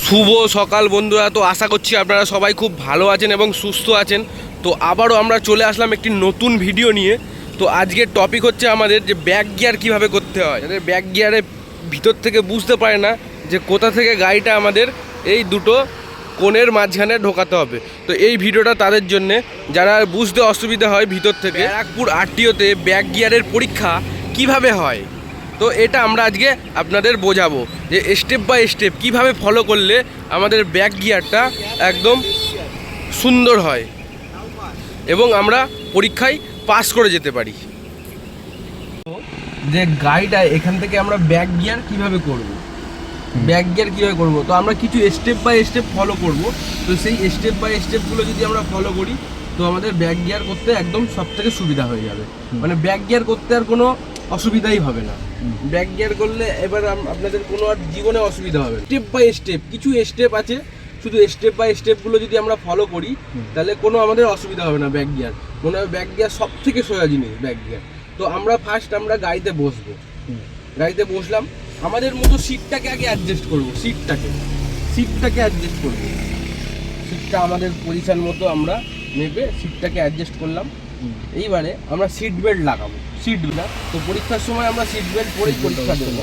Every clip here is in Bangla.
শুভ সকাল বন্ধুরা। তো আশা করছি আপনারা সবাই খুব ভালো আছেন এবং সুস্থ আছেন। তো আবারও আমরা চলে আসলাম একটি নতুন ভিডিও নিয়ে। তো আজকের টপিক হচ্ছে আমাদের যে ব্যাক গিয়ার কীভাবে করতে হয়। যাদের ব্যাক গিয়ারে ভিতর থেকে বুঝতে পারে না যে কোথা থেকে গাড়িটা আমাদের এই দুটো কোণের মাঝখানে ঢোকাতে হবে। তো এই ভিডিওটা তাদের জন্যে যারা বুঝতে অসুবিধা হয় ভিতর থেকে। ব্যারাকপুর আরটিওতে ব্যাক গিয়ারের পরীক্ষা কিভাবে হয়, তো এটা আমরা আজকে আপনাদের বোঝাবো যে স্টেপ বাই স্টেপ কীভাবে ফলো করলে আমাদের ব্যাক গিয়ারটা একদম সুন্দর হয় এবং আমরা পরীক্ষায় পাস করে যেতে পারি। যে গাড়িটা এখান থেকে আমরা ব্যাক গিয়ার কীভাবে করব, তো আমরা কিছু স্টেপ বাই স্টেপ ফলো করব। তো সেই স্টেপ বাই স্টেপগুলো যদি আমরা ফলো করি তো আমাদের ব্যাক গিয়ার করতে একদম সব থেকে সুবিধা হয়ে যাবে। মানে ব্যাক গিয়ার করতে আর কোনো অসুবিধাই হবে না। ব্যাক গিয়ার করলে এবার আপনাদের কোনো আর জীবনে অসুবিধা হবে না। স্টেপ বাই স্টেপ কিছু স্টেপ আছে, শুধু স্টেপ বাই স্টেপগুলো যদি আমরা ফলো করি তাহলে কোনো আমাদের অসুবিধা হবে না। ব্যাক গিয়ার মনে হয় ব্যাক গিয়ার সব থেকে সোজা জিনিস ব্যাক গিয়ার। তো আমরা ফার্স্ট আমরা গাড়িতে বসবো, গাড়িতে বসলাম, আমাদের মতো সিটটাকে আগে অ্যাডজাস্ট করবো, সিটটাকে অ্যাডজাস্ট করবো, সিটটা আমাদের পজিশন মতো আমরা নেবে সিটটাকে অ্যাডজাস্ট করলাম। এইবারে আমরা সিট বেল্ট লাগাবো, সিট বেল্ট। তো পরীক্ষার সময় আমরা সিট বেল্ট পরেই পরীক্ষা দেবো।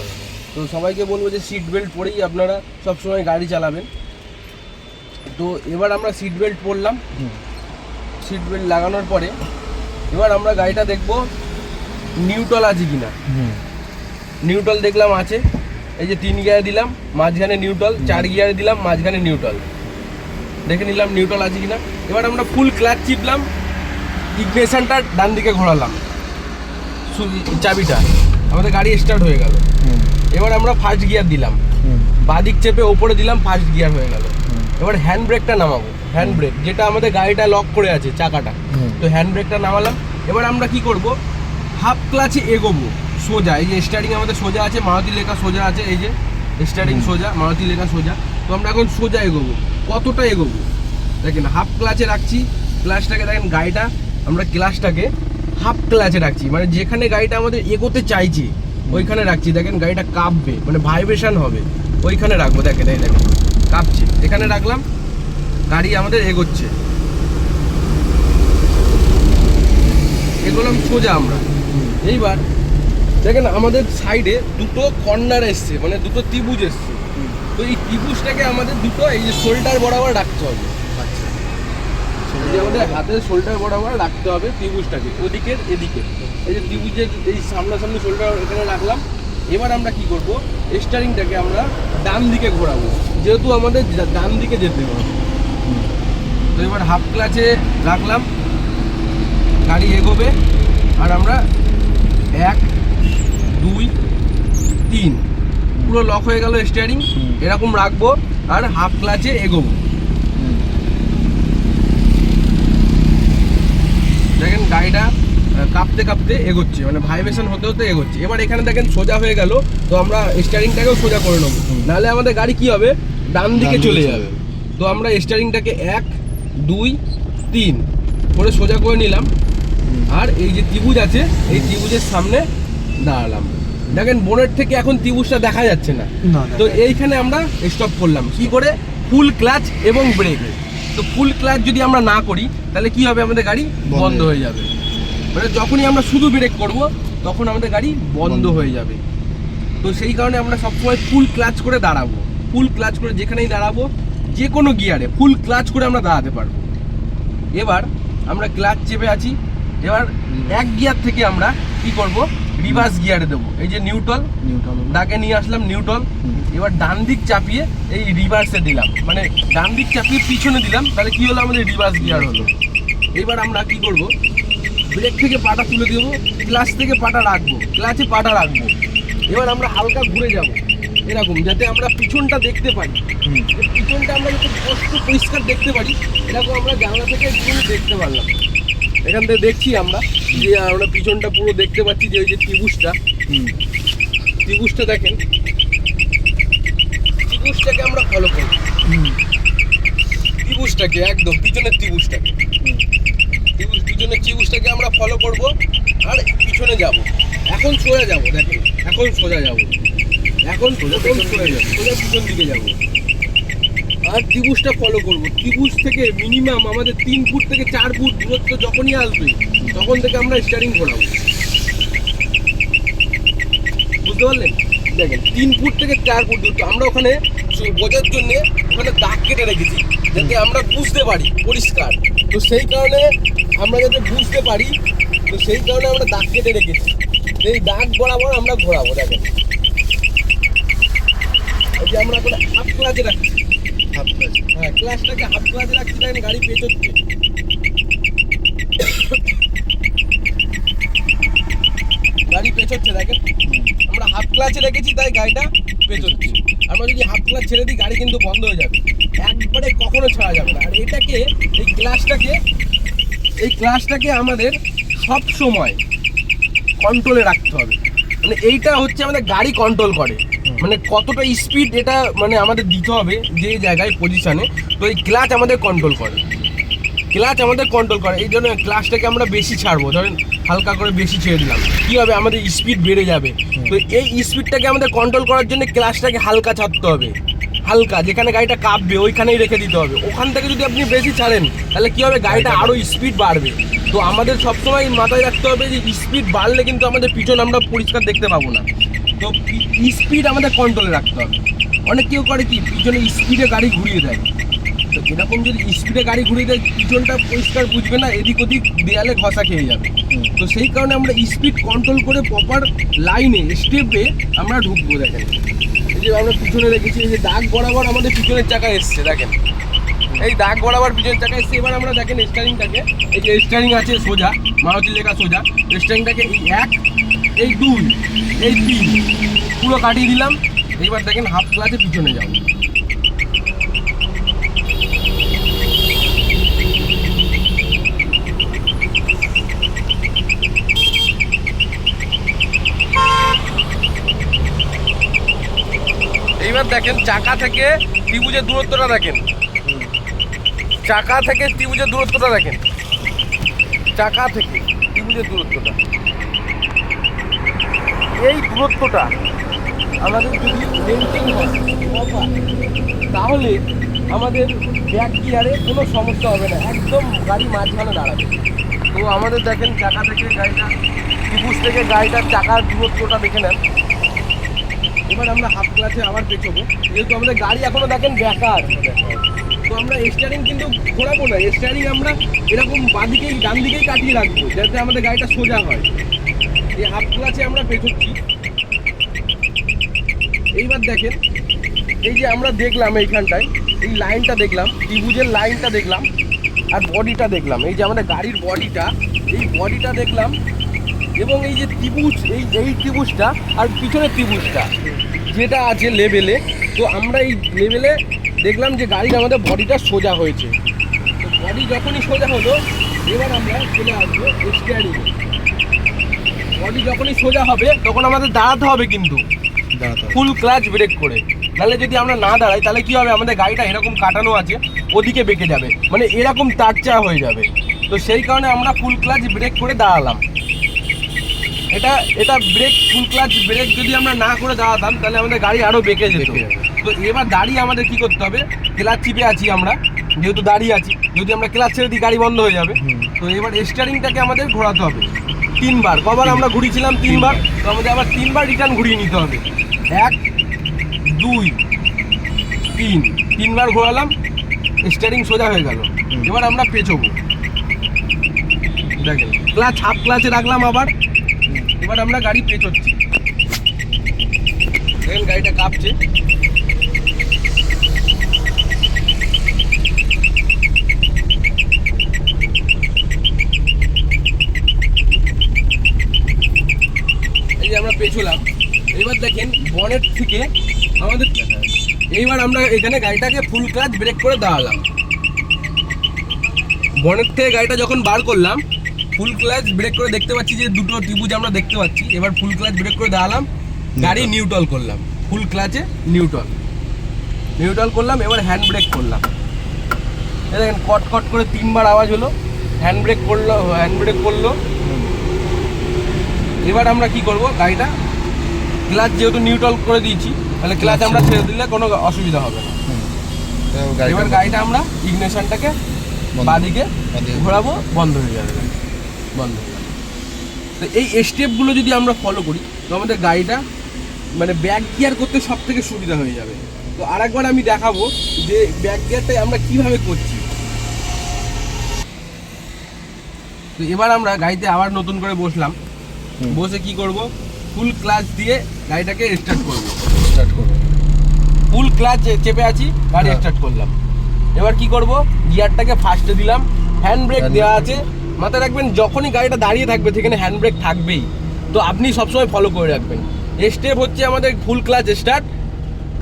তো সবাইকে বলবো যে সিট বেল্ট পরেই আপনারা সবসময় গাড়ি চালাবেন। তো এবার আমরা সিট বেল্ট পরলাম, সিট বেল্ট লাগানোর পরে এবার আমরা গাড়িটা দেখবো নিউট্রাল আছে কিনা। নিউট্রাল দেখলাম আছে, এই যে 3 গিয়ারে দিলাম মাঝখানে নিউট্রাল, 4 গিয়ারে দিলাম মাঝখানে নিউট্রাল, দেখে নিলাম নিউট্রাল আছে কিনা। এবার আমরা ফুল ক্লাচ চিপলাম, ইগনিশনটা ডান দিকে ঘোরালাম, চাবিটা আমাদের গাড়ি স্টার্ট হয়ে গেল। এবার আমরা ফার্স্ট গিয়ার দিলাম, বাদিক চেপে ওপরে দিলাম, ফার্স্ট গিয়ার হয়ে গেল। এবার হ্যান্ড ব্রেকটা নামাবো, হ্যান্ড ব্রেক যেটা আমাদের গাড়িটা লক করে আছে চাকাটা, তো হ্যান্ড ব্রেকটা নামালাম। এবার আমরা কি করব, হাফ ক্লাচে এগোবো সোজা। এই যে স্টার্টিং আমাদের সোজা আছে, মারুতি লেখা সোজা আছে, এই যে স্টার্টিং সোজা, মারুতি লেখা সোজা। তো আমরা এখন সোজা এগোবো। কতটা এগোবো দেখেন, হাফ ক্লাচে রাখছি ক্লাচটাকে। দেখেন গাড়িটা আমরা ক্লাচটাকে হাফ ক্লাচে রাখছি, মানে যেখানে গাড়িটা আমাদের এগোতে চাইছি ওইখানে রাখছি। দেখেন গাড়িটা কাঁপবে, মানে ভাইব্রেশন হবে, ওইখানে রাখবো। দেখেন এই দেখেন কাঁপছে, এখানে রাখলাম, গাড়ি আমাদের এগোচ্ছে, এগোলাম সোজা আমরা। এইবার দেখেন আমাদের সাইডে দুটো কর্নার এসছে, মানে দুটো ত্রিভুজ এসছে। তো এই ত্রিভুজটাকে আমাদের দুটো এই যে শোল্ডার বরাবর রাখতে হবে। আমাদের হাতের শোল্ডার বরাবর রাখতে হবে ত্রিভুজটাকে, ওদিকের এদিকে। এই যে ত্রিভুজের এই সামনাসামনি শোল্ডার এখানে রাখলাম। এবার আমরা কি করব, স্টারিংটাকে আমরা ডান দিকে ঘোরাবো, যেহেতু আমাদের ডান দিকে যেতে হবে। তো এবার হাফ ক্লাচে রাখলাম, গাড়ি এগোবে, আর আমরা 1 2 3 পুরো লক হয়ে গেল স্টিয়ারিং, এরকম রাখবো আর হাফ ক্লাচে এগোবো। দেখেন গাড়িটা কাঁপতে কাঁপতে এগোচ্ছে, মানে ভাইব্রেশন হতে হতে এগোচ্ছে। এবার এখানে দেখেন সোজা হয়ে গেল, তো আমরা স্টিয়ারিংটাকেও সোজা করে নেবো, নাহলে আমাদের গাড়ি কি হবে, ডান দিকে চলে যাবে। তো আমরা স্টিয়ারিংটাকে 1 2 3 করে সোজা করে নিলাম, আর এই যে ত্রিভুজ আছে এই ত্রিভুজের সামনে দাঁড়ালাম। দেখেন বোনেট থেকে এখন ত্রিভুজটা দেখা যাচ্ছে না, তো এইখানে আমরা স্টপ করলাম। কি করে, ফুল ক্লাচ এবং ব্রেক। তো ফুল ক্লাচ যদি আমরা না করি তাহলে কি হবে, আমাদের গাড়ি বন্ধ হয়ে যাবে। মানে যখনই আমরা শুধু ব্রেক করব তখন আমাদের গাড়ি বন্ধ হয়ে যাবে। তো সেই কারণে আমরা সবসময় ফুল ক্লাচ করে দাঁড়াবো, ফুল ক্লাচ করে যেখানেই দাঁড়াবো, যে কোনো গিয়ারে ফুল ক্লাচ করে আমরা দাঁড়াতে পারবো। এবার আমরা ক্লাচ চেপে আছি, এবার 1 গিয়ার থেকে আমরা কি করব, রিভার্স গিয়ারে দেবো। এই যে নিউট্রাল দাগে নিয়ে আসলাম, নিউট্রাল। এবার ডান দিক চাপিয়ে এই রিভার্সে দিলাম, মানে ডান দিক চাপিয়ে পিছনে দিলাম, তাহলে কি হলো, আমাদের রিভার্স গিয়ার হলো। এবার আমরা কি করব, ব্রেক থেকে পাটা তুলে দেবো, ক্লাচ থেকে পাটা রাখবো, ক্লাচে পাটা রাখবো। এবার আমরা হালকা ঘুরে যাব এরকম, যাতে আমরা পিছনটা দেখতে পারি, পিছনটা আমরা যাতে স্পষ্ট পরিষ্কার দেখতে পারি, এরকম আমরা জানলা থেকে দেখতে পারলাম। এখান থেকে দেখছি আমরা যে আমরা পিছনটা পুরো দেখতে পাচ্ছি, যে ওই যে ত্রিভুজটা দেখেন, ত্রিভুজটাকে আমরা ফলো করি, ত্রিভুজটাকে একদম পিছনের ত্রিভুজটাকে, পিছনের ত্রিভুজটাকে আমরা ফলো করব আর পিছনে যাব। এখন সোজা যাব, দেখেন এখন সোজা যাব, এখন সোজা পিছন দিকে যাব। আর ত্রিভুজটা ফলো করবো। ত্রিভুজ থেকে মিনিমাম আমাদের 3 ফুট থেকে 4 ফুট দূরত্ব যখনই আসবে তখন থেকে আমরা স্টারিং ঘোরাবো। বুঝতে পারলেন? দেখেন 3 ফুট থেকে 4 ফুট দূরত্ব আমরা ওখানে বোঝার জন্য ওখানে দাগ কেটে রেখেছি যাতে আমরা বুঝতে পারি পরিষ্কার। তো সেই কারণে আমরা যাতে বুঝতে পারি, তো সেই কারণে আমরা দাগ কেটে রেখেছি। এই দাগ বরাবর আমরা ঘোরাবো। দেখেন এই যে আমরা এখন হাফ ক্লাচে রাখছি, হাফ ক্লাচ, হ্যাঁ ক্লাচটাকে হাফ ক্লাচে রাখছি। দেখেন গাড়ি পেছোচ্ছে, গাড়ি পেছোচ্ছে। দেখেন আমরা হাফ ক্লাচে রেখেছি তাই গাড়িটা পেছোচ্ছে। আমরা যদি হাফ ক্লাচ ছেড়ে দিই গাড়ি কিন্তু বন্ধ হয়ে যাবে, একবারে কখনো ছাড়া যাবে না। আর এটাকে এই ক্লাচটাকে আমাদের সব সময় কন্ট্রোলে রাখতে হবে। মানে এইটা হচ্ছে আমাদের গাড়ি কন্ট্রোল করে, মানে কতটা স্পিড এটা মানে আমাদের দিতে হবে যে জায়গায় পজিশনে। তো এই ক্লাচ আমাদের কন্ট্রোল করে, এই জন্য ক্লাচটাকে আমরা বেশি ছাড়বো। ধরেন হালকা করে বেশি ছেড়ে দিলাম, কী হবে আমাদের স্পিড বেড়ে যাবে। তো এই স্পিডটাকে আমাদের কন্ট্রোল করার জন্য ক্লাচটাকে হালকা ছাড়তে হবে, হালকা যেখানে গাড়িটা কাঁপবে ওইখানেই রেখে দিতে হবে। ওখান থেকে যদি আপনি বেশি ছাড়েন তাহলে কী হবে, গাড়িটা আরও স্পিড বাড়বে। তো আমাদের সবসময় মাথায় রাখতে হবে যে স্পিড বাড়লে কিন্তু আমাদের পিছন আমরা পরিষ্কার দেখতে পাবো না। তো স্পিড আমাদের কন্ট্রোলে রাখতে হবে। অনেক কেউ করে কি পিছনে স্পিডে গাড়ি ঘুরিয়ে দেয়, তো এরকম যদি স্পিডে গাড়ি ঘুরিয়ে দেয় পিছনটা পরিষ্কার বুঝবে না, এদিক ওদিক দেয়ালে ঘষা খেয়ে যাবে। তো সেই কারণে আমরা স্পিড কন্ট্রোল করে প্রপার লাইনে স্টেপে আমরা ঢুকবো। দেখেন এই যে আমরা পিছনে রেখেছি, এই যে দাগ বরাবর আমাদের পিছনের চাকা এসছে। দেখেন এই দাগ বরাবর পিছনের চাকা এসছে। এবার আমরা দেখেন স্টারিংটাকে, এই যে স্টারিং আছে সোজা, মারুতি লেখা সোজা, স্টারিংটাকে এই 1, এই 2, এই 3 পুরো কাটিয়ে দিলাম। এইবার দেখেন হাফ ক্লাচে পিছনে যাও। এইবার দেখেন চাকা থেকে ত্রিভুজের দূরত্বটা দেখেন, চাকা থেকে ত্রিভুজের দূরত্বটা দেখেন, চাকা থেকে ত্রিভুজের দূরত্বটা, এই দূরত্বটা আমাদের যদি মেনটেন হয় তাহলে আমাদের ব্যাক গিয়ারে কোনো সমস্যা হবে না, একদম গাড়ি মাঝখানে দাঁড়াবে। তো আমাদের দেখেন চাকা থেকে গাড়িটা, ত্রিভুজ থেকে গাড়িটার চাকার দূরত্বটা দেখে নেন। এবার আমরা হাফ ক্লাচে আবার পেছোবো, যেহেতু আমাদের গাড়ি এখনো দেখেন ব্যাকা আছে। তো আমরা স্টিয়ারিং কিন্তু ঘোরাবো না, স্টিয়ারিং আমরা এরকম বাঁদিকেই ডান দিকেই কাটিয়ে রাখবো যাতে আমাদের গাড়িটা সোজা হয়। এই হাফ ক্লাচে আমরা পেছোচ্ছি। এইবার দেখেন এই যে আমরা দেখলাম এইখানটায় এই লাইনটা দেখলাম, ত্রিভুজের লাইনটা দেখলাম আর বডিটা দেখলাম, এই যে আমাদের গাড়ির বডিটা, এই বডিটা দেখলাম এবং এই যে ত্রিভুজ, এই ত্রিভুজটা আর পিছনের ত্রিভুজটা যেটা আছে লেভেলে। তো আমরা এই লেভেলে দেখলাম যে গাড়ির আমাদের বডিটা সোজা হয়েছে। তো বডি যখনই সোজা হলো এবার আমরা চলে আসবো স্টিয়ারিং। বডি যখনই সোজা হবে তখন আমাদের দাঁড়াতে হবে, কিন্তু ফুল ক্লাচ ব্রেক করে, নাহলে যদি আমরা না দাঁড়াই তাহলে কি হবে, আমাদের গাড়িটা এরকম কাটানো আছে ওদিকে বেঁকে যাবে, মানে এরকম তারচা হয়ে যাবে। তো সেই কারণে আমরা ফুল ক্লাচ ব্রেক করে দাঁড়ালাম। এটা ব্রেক, ফুল ক্লাচ ব্রেক যদি আমরা না করে দাঁড়াতাম তাহলে আমাদের গাড়ি আরও বেঁকে যেত। তো এবার দাঁড়িয়ে আমাদের কি করতে হবে, ক্লাচ চিপে আছি আমরা, যেহেতু দাঁড়িয়ে আছি, যদি আমরা ক্লাচ ছেড়ে দিই গাড়ি বন্ধ হয়ে যাবে। তো এবার স্টিয়ারিংটাকে আমাদের ঘোরাতে হবে 3 বার। কবার আমরা ঘুরিয়েছিলাম 3 বার, তো আমাদের আবার 3 বার রিটার্ন ঘুরিয়ে নিতে হবে। 1, 2, 3 বার ঘোরালাম, স্টিয়ারিং সোজা হয়ে গেল। এবার আমরা পেছোবো। দেখেন ক্লাচ হাফ ক্লাচে রাখলাম আবার, এবার আমরা গাড়ি পেছোচ্ছি। দেখেন গাড়িটা কাঁপছে। এই যে আমরা পেছোলাম। এবার দেখেন বনেট থেকে আমাদের, এইবার আমরা এখানে গাড়িটাকে ফুল ক্লাচ ব্রেক করে দাঁড়ালাম। বনেট থেকে গাড়িটা যখন বার করলাম, ফুল ক্লাচ ব্রেক করে দেখতে পাচ্ছি যে দুটো ত্রিভুজ আমরা দেখতে পাচ্ছি। এবার ফুল ক্লাচ ব্রেক করে দাঁড়ালাম, গাড়ি নিউট্রাল করলাম, ফুল ক্লাচে নিউট্রাল করলাম। এবার হ্যান্ড ব্রেক করলাম, দেখেন কট কট করে 3 বার আওয়াজ হলো। হ্যান্ড ব্রেক করলো। এবার আমরা কি করব, গাড়িটা ক্লাচ যেহেতু নিউট্রাল করে দিয়েছি তাহলে ক্লাচ আমরা ছেড়ে দিলে কোনো অসুবিধা হবে না। এবার গাড়িটা আমরা ইগনিশনটাকে বাঁদিকে ঘোরাবো, বন্ধ হয়ে যাবে, বন্ধ হয়ে যাবে। তো এই স্টেপগুলো যদি আমরা ফলো করি তো আমাদের গাড়িটা মানে ব্যাক গিয়ার করতে সব থেকে সুবিধা হয়ে যাবে। তো আরেকবার আমি দেখাবো যে ব্যাক গিয়ারটাই আমরা কিভাবে করছি। তো এবার আমরা গাড়িতে আবার নতুন করে বসলাম, বসে কি করব, ফুল ক্লাচ দিয়ে গাড়িটাকে স্টার্ট করব। ফুল ক্লাচ চেপে আছি, গাড়ি স্টার্ট করলাম। এবার কি করব, গিয়ারটাকে ফার্স্টে দিলাম, হ্যান্ড ব্রেক দেওয়া আছে। মাথায় রাখবেন যখনই গাড়িটা দাঁড়িয়ে থাকবে সেখানে হ্যান্ড ব্রেক থাকবেই, তো আপনি সবসময় ফলো করে রাখবেন। স্টেপ হচ্ছে আমাদের full clutch start,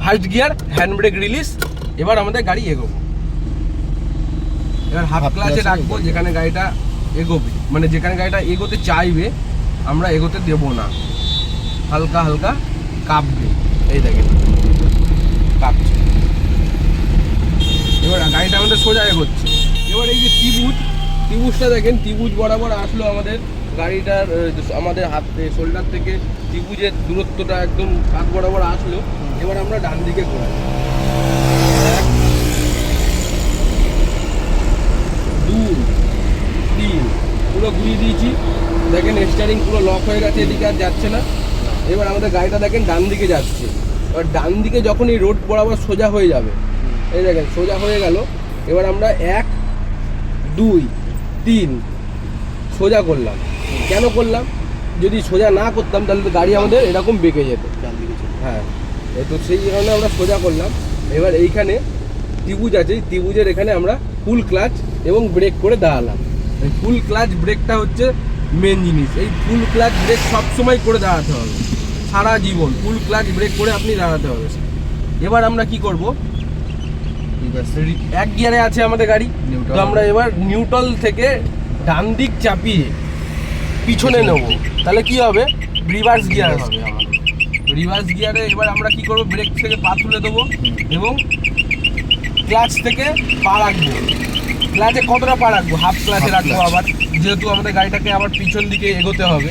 first gear, hand brake release. এবার আমাদের গাড়ি এগোবো। এবার হাফ ক্লাচে রাখবো, যেখানে গাড়িটা এগোবে, মানে যেখানে গাড়িটা এগোতে চাইবে আমরা এগোতে দেব না, হালকা হালকা কাঁপবে, এই দেখেন কাঁপছে। এবার গাড়িটা আমাদের সোজা এগোচ্ছে। এবার এই যে ত্রিভুজটা দেখেন, ত্রিভুজ বরাবর আসলো আমাদের গাড়িটার, আমাদের হাত শোল্ডার থেকে ত্রিভুজের দূরত্বটা একদম কাঁধ বরাবর আসলো। এবার আমরা ডান দিকে ঘোরাই, 1 2 3, পুরো ঘুরিয়ে দিয়েছি। দেখেন স্টিয়ারিং পুরো লক হয়ে গেছে, এদিকে আর যাচ্ছে না। এবার আমাদের গাড়িটা দেখেন ডান দিকে যাচ্ছে। এবার ডান দিকে যখন এই রোড বরাবর সোজা হয়ে যাবে, এই দেখেন সোজা হয়ে গেল। এবার আমরা 1 2 3 সোজা করলাম। কেন করলাম, যদি সোজা না করতাম তাহলে তো গাড়ি আমাদের এরকম বেঁকে যেত। হ্যাঁ, তো সেই কারণে আমরা সোজা করলাম। এবার এইখানে ত্রিভুজ আছে, ত্রিভুজের এখানে আমরা ফুল ক্লাচ এবং ব্রেক করে দাঁড়ালাম। এই ফুল ক্লাচ ব্রেকটা হচ্ছে মেন জিনিস। এই ফুল ক্লাচ ব্রেক সবসময় করে দাঁড়াতে হবে, সারা জীবন ফুল ক্লাচ ব্রেক করে আপনি দাঁড়াতে হবে। এবার আমরা কি করব, 1 গিয়ারে আছে আমাদের গাড়ি, তো আমরা এবার নিউট্রাল থেকে ডান দিক চাপিয়ে পিছনে নেব, তাহলে কি হবে, রিভার্স গিয়ার হবে আমাদের। রিভার্স গিয়ারে এবার আমরা কি করব, ব্রেক থেকে পা তুলে দেবো এবং ক্লাচ থেকে পা রাখবো। ক্লাচে কতটা পা রাখবো, হাফ ক্লাচে রাখবো। আবার যেহেতু আমাদের গাড়িটাকে আবার পিছন দিকে এগোতে হবে,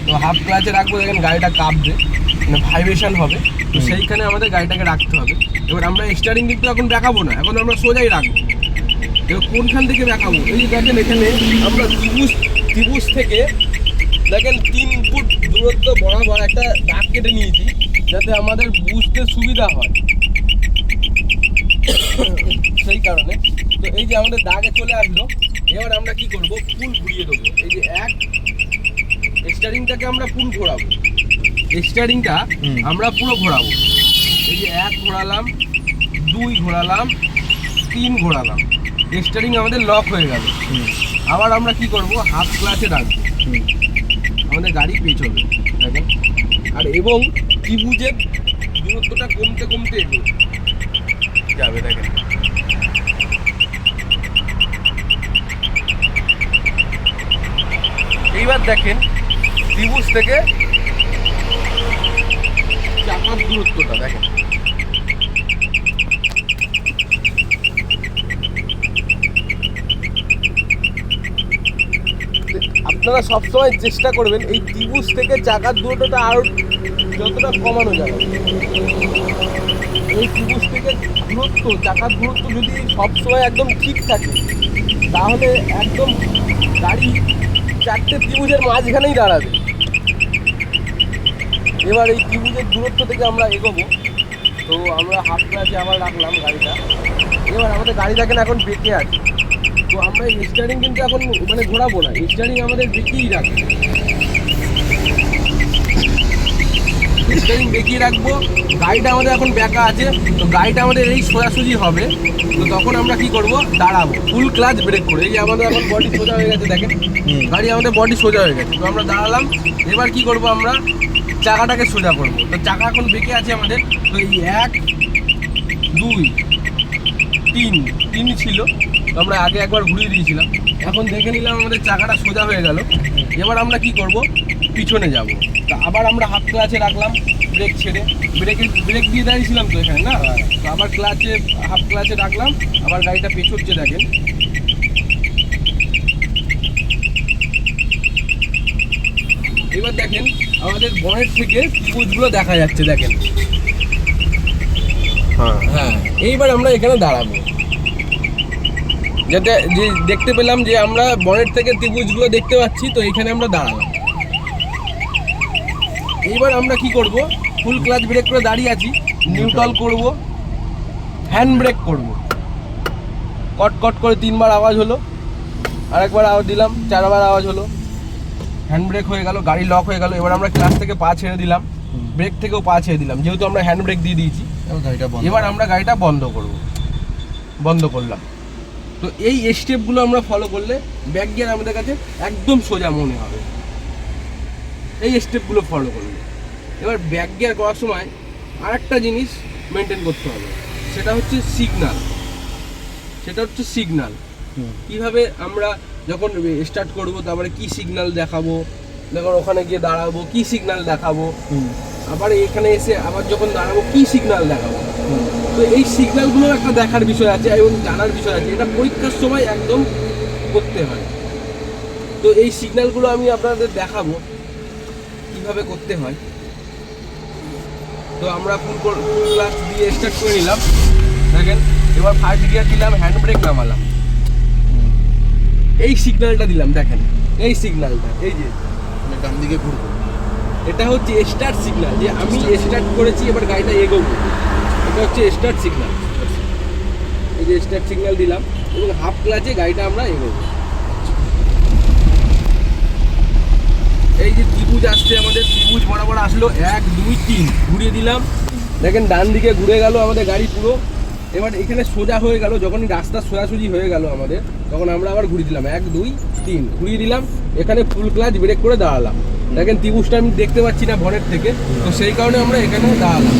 তো হাফ ক্লাচে রাখবো। দেখেন গাড়িটা কাঁপবে, মানে ভাইব্রেশন হবে, তো সেইখানে আমাদের গাড়িটাকে রাখতে হবে। এবার আমরা স্টিয়ারিং কিন্তু এখন দেখাবো না, এখন আমরা সোজাই রাখবো। এবার কোনখান থেকে দেখাবো, এই যে দেখেন এখানে আমরা ত্রিভুজ থেকে দেখেন 3 ফুট দূরত্ব বরাবর একটা দাগ কেটে নিয়েছি, যাতে আমাদের বুঝতে সুবিধা হয়, সেই কারণে। তো এই যে আমাদের দাগে চলে আসলো। এবার আমরা কি করব, ফুল ঘুরিয়ে দেবো। এই যে 1, স্টিয়ারিংটাকে আমরা ফুল ঘোরাবো, স্টিয়ারিংটা আমরা পুরো ঘোরাবো। এই যে 1 ঘোরালাম, 2 ঘোরালাম, 3 ঘোরালাম, স্টিয়ারিং আমাদের লক হয়ে গেল। আবার আমরা কি করব, হাফ ক্লাচে রাখবো, আমাদের গাড়ি পেছবে দেখেন। আর এবং ত্রিভুজের দূরত্বটা কমতে কমতে যাবে দেখেন। এইবার দেখেন ত্রিভুজ থেকে চাকার দূরত্বটা দেখেন। আপনারা সবসময় চেষ্টা করবেন এই ত্রিভুজ থেকে চাকার দূরত্বটা আরও যতটা কমানো যাবে। এই ত্রিভুজ থেকে দূরত্ব, চাকার দূরত্ব যদি সবসময় একদম ঠিক থাকে, তাহলে একদম গাড়ি 4টে ত্রিভুজের মাঝখানেই দাঁড়াবে। এবার এই ত্রিভুজের দূরত্ব থেকে আমরা এগোবো। তো আমরা হাফ ক্লাচে আবার রাখলাম গাড়িটা। এবার আমাদের গাড়ি দেখেন এখন বেঁকে আছে, তো আমরা এই স্টিয়ারিং কিন্তু এখন মানে ঘোরাবো না, স্টিয়ারিং আমাদের বেঁকেই রাখবো। স্টিয়ারিং বেঁকিয়ে রাখবো। গাড়িটা আমাদের এখন বেঁকা আছে, তো গাড়িটা আমাদের এই সোজাসুজি হবে। তো তখন আমরা কি করব, দাঁড়াবো ফুল ক্লাচ ব্রেক করে। এই যে আমাদের এখন বডি সোজা হয়ে গেছে দেখেন, গাড়ি আমাদের বডি সোজা হয়ে গেছে। তো আমরা দাঁড়ালাম। এবার কি করব, আমরা চাকাটাকে সোজা করব। তো চাকা এখন বেঁকে আছে আমাদের। তো এই 1 2 3 ছিল, তো আমরা আগে একবার ঘুরিয়ে দিয়েছিলাম। এখন দেখে নিলাম আমাদের চাকাটা সোজা হয়ে গেল। এবার আমরা কি করব, পিছনে যাব। তো আবার আমরা হাফ ক্লাচে রাখলাম, ব্রেক ছেড়ে, ব্রেক দিয়ে দাঁড়িয়েছিলাম তো এখানে না, তো আবার ক্লাচে হাফ ক্লাচে রাখলাম। আবার গাড়িটা পেছচ্ছে দেখেন। এবার দেখেন আমাদের বনেট থেকে ত্রিভুজগুলো দেখা যাচ্ছে দেখেন। হ্যাঁ, এইবার আমরা এখানে দাঁড়াবো, যাতে যে দেখতে পেলাম যে আমরা বনেট থেকে ত্রিভুজগুলো দেখতে পাচ্ছি, তো এখানে আমরা দাঁড়ালাম। এইবার আমরা কি করব, ফুল ক্লাচ ব্রেক করে দাঁড়িয়ে আছি, নিউট্রাল করব, হ্যান্ড ব্রেক করব, কট কট করে 3বার আওয়াজ হলো, আরেকবার আওয়াজ দিলাম, 4বার আওয়াজ হলো, হ্যান্ড ব্রেক হয়ে গেল, গাড়ি লক হয়ে গেল। এবার আমরা ক্লাচ থেকে পা ছেড়ে দিলাম, ব্রেক থেকেও পা ছেড়ে দিলাম, যেহেতু আমরা হ্যান্ড ব্রেক দিয়ে দিয়েছি। এবার আমরা গাড়িটা বন্ধ করব, বন্ধ করলাম। তো এই স্টেপগুলো আমরা ফলো করলে ব্যাক গিয়ার আমাদের কাছে একদম সোজা মনে হবে, এই স্টেপগুলো ফলো করলে। এবার ব্যাক গিয়ার করার সময় আরেকটা জিনিস মেনটেন করতে হবে, সেটা হচ্ছে সিগনাল। কীভাবে আমরা যখন স্টার্ট করবো, তারপরে কি সিগন্যাল দেখাবো, যখন ওখানে গিয়ে দাঁড়াবো কি সিগন্যাল দেখাবো, আবার এখানে এসে আবার যখন দাঁড়াবো কি সিগন্যাল দেখাবো। তো এই সিগন্যালগুলো একটা দেখার বিষয় আছে এবং জানার বিষয় আছে, এটা পরীক্ষার সময় একদম করতে হয়। তো এই সিগন্যালগুলো আমি আপনাদের দেখাবো কিভাবে করতে হয়। তো আমরা ফুল ক্লাচ দিয়ে স্টার্ট করে নিলাম, দেখেন। এবার ফার্স্ট গিয়ার দিলাম, হ্যান্ড ব্রেক নামালাম, এই সিগন্যালটা দিলাম, দেখেন এই সিগন্যালটা, এই যে ডান দিকে ঘুরবো, এটা হচ্ছে স্টার্ট সিগন্যাল, যে আমি স্টার্ট করেছি, এবার গাড়িটা এগোবো, এটা হচ্ছে স্টার্ট সিগন্যাল। এই যে স্টার্ট সিগন্যাল দিলাম এবং হাফ ক্লাচে গাড়িটা আমরা এগোবো। এই যে ত্রিভুজ আসছে আমাদের, ত্রিভুজ বরাবর আসলো, 1 2 3 ঘুরিয়ে দিলাম, দেখেন ডান দিকে ঘুরে গেল আমাদের গাড়ি পুরো। এবার এখানে সোজা হয়ে গেল, যখনই রাস্তা সোজাসুজি হয়ে গেল আমাদের, তখন আমরা আবার ঘুরিয়ে দিলাম, 1 2 3 ঘুরিয়ে দিলাম, এখানে ফুল ক্লাচ ব্রেক করে দাঁড়ালাম। দেখেন ত্রিভুজটা আমি দেখতে পাচ্ছি না বনেট থেকে, তো সেই কারণে আমরা এখানে দাঁড়ালাম।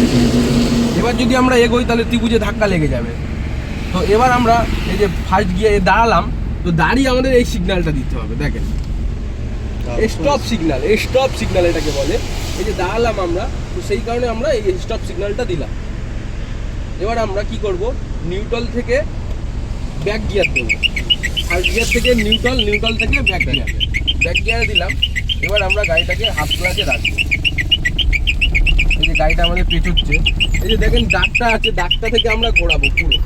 এবার যদি আমরা এগোই তাহলে ত্রিভুজে ধাক্কা লেগে যাবে। তো এবার আমরা এই যে ফার্স্ট গিয়ে দাঁড়ালাম, তো দাঁড়িয়ে আমাদের এই সিগন্যালটা দিতে হবে, দেখেন স্টপ সিগন্যাল এটাকে বলে। এই যে দাঁড়ালাম আমরা, তো সেই কারণে আমরা এই স্টপ সিগন্যালটা দিলাম। এবার আমরা কি করব, নিউট্রাল থেকে ব্যাক গিয়ার দেবো, ফার্স্ট গিয়ার থেকে নিউট্রাল থেকে ব্যাক গিয়ারে দিলাম। এবার আমরা গাড়িটাকে হাফ ক্লাচে রাখবো। এই যে গাড়িটা আমাদের পেছোচ্ছে, এই যে দেখেন দাগটা আছে, দাগটা থেকে আমরা ঘোরাবো পুরো,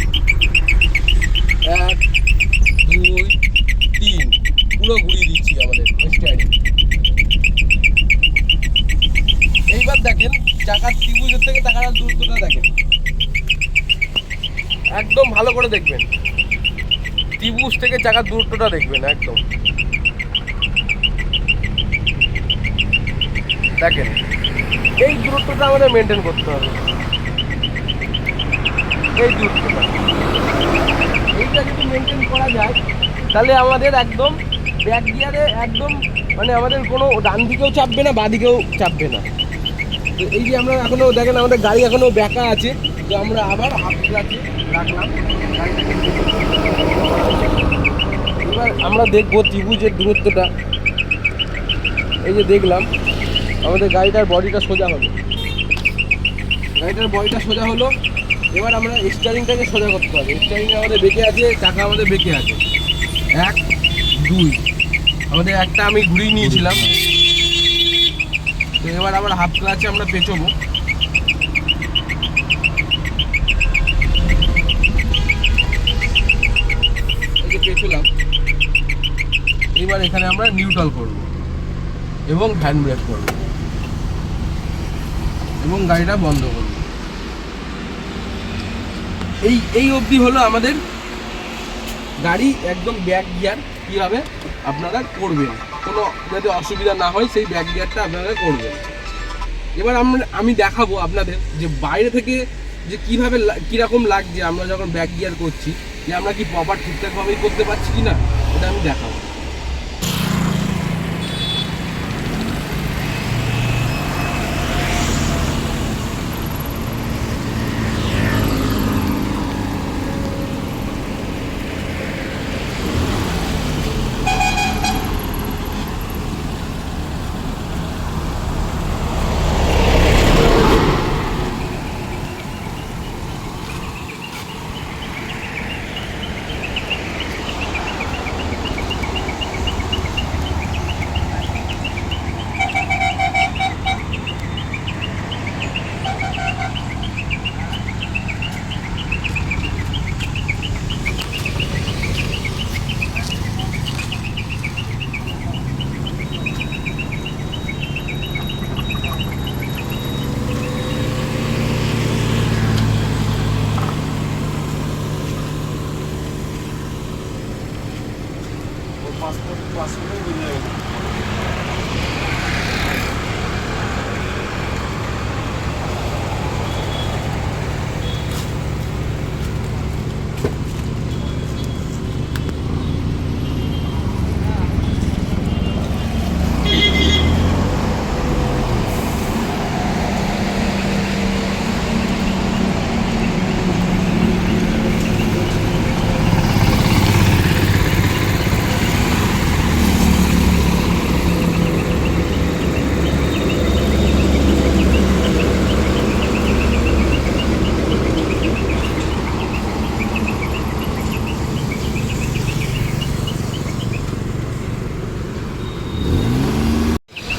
1 2 3 পুরো ঘুরিয়ে দিচ্ছি আমাদের স্টাইরিং। এইবার দেখেন চাকার ত্রিভুজের থেকে চাকার দূরত্বটা দেখেন, একদম ভালো করে দেখবেন, ত্রিভুজ থেকে চাকার দূরত্বটা দেখবেন একদম, দেখেন এই দূরত্বটা আমাদের মেনটেন করতে হবে, এই দূরত্বটা, এইটা যদি মেনটেন করা যায় তাহলে আমাদের একদম ব্যাক গিয়ারে একদম মানে আমাদের কোনো ডান দিকেও চাপবে না, বাঁ দিকেও চাপবে না। তো এই যে আমরা এখনো দেখেন আমাদের গাড়ি এখনো ব্যাকা আছে, তো আমরা আবার হাফ ক্লাচে রাখলাম গাড়িটাকে। এবার আমরা দেখবো ত্রিভুজের দূরত্বটা, এই যে দেখলাম আমাদের গাড়িটার বডিটা সোজা হলো, এবার আমরা স্টিয়ারিংটাকে সোজা করতে হবে। স্টিয়ারিং আমাদের বেঁকে আছে, চাকা আমাদের বেঁকে আছে, 1 2 আমাদের একটা আমি ঘুরিয়ে নিয়েছিলাম। তো এবার আবার হাফ ক্লাচে আমরা পেঁচবো, এই যে পেঁচলাম। এবার এখানে আমরা নিউট্রাল করব এবং হ্যান্ড ব্রেক করব এবং গাড়িটা বন্ধ করব। এই অবধি হলো আমাদের গাড়ি একদম ব্যাক গিয়ার কীভাবে আপনারা করবেন, কোনো যাতে অসুবিধা না হয় সেই ব্যাক গিয়ারটা আপনারা করবেন। এবার আমি দেখাবো আপনাদের যে বাইরে থেকে যে কীভাবে কীরকম লাগছে আমরা যখন ব্যাক গিয়ার করছি, যে আমরা কি প্রপার ঠিকঠাকভাবেই করতে পারছি কি না, এটা আমি দেখাবো।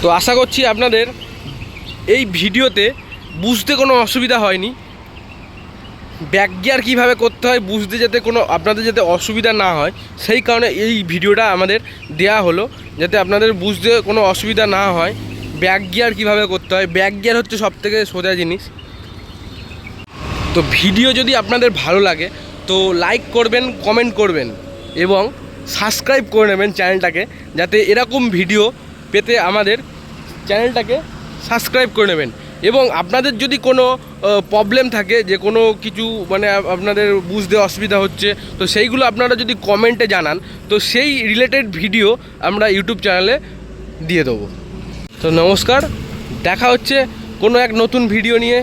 তো আশা করছি আপনাদের এই ভিডিওতে বুঝতে কোনো অসুবিধা হয়নি। ব্যাক গিয়ার কীভাবে করতে হয় বুঝতে যাতে কোনো আপনাদের যাতে অসুবিধা না হয় সেই কারণে এই ভিডিওটা আমাদের দেয়া হলো, যাতে আপনাদের বুঝতে কোনো অসুবিধা না হয়। ব্যাক গিয়ার কীভাবে করতে হয়, ব্যাক গিয়ার হচ্ছে সবথেকে সোজা জিনিস। তো ভিডিও যদি আপনাদের ভালো লাগে তো লাইক করবেন, কমেন্ট করবেন এবং সাবস্ক্রাইব করে নেবেন চ্যানেলটাকে, যাতে এরকম ভিডিও পেতে আমাদের চ্যানেলটাকে সাবস্ক্রাইব করে নেবেন। এবং আপনাদের যদি কোনো প্রবলেম থাকে, যে কোনো কিছু মানে আপনাদের বুঝতে অসুবিধা হচ্ছে, তো সেইগুলো আপনারা যদি কমেন্টে জানান তো সেই রিলেটেড ভিডিও আমরা ইউটিউব চ্যানেলে দিয়ে দেবো। তো নমস্কার, দেখা হচ্ছে কোনো এক নতুন ভিডিও নিয়ে।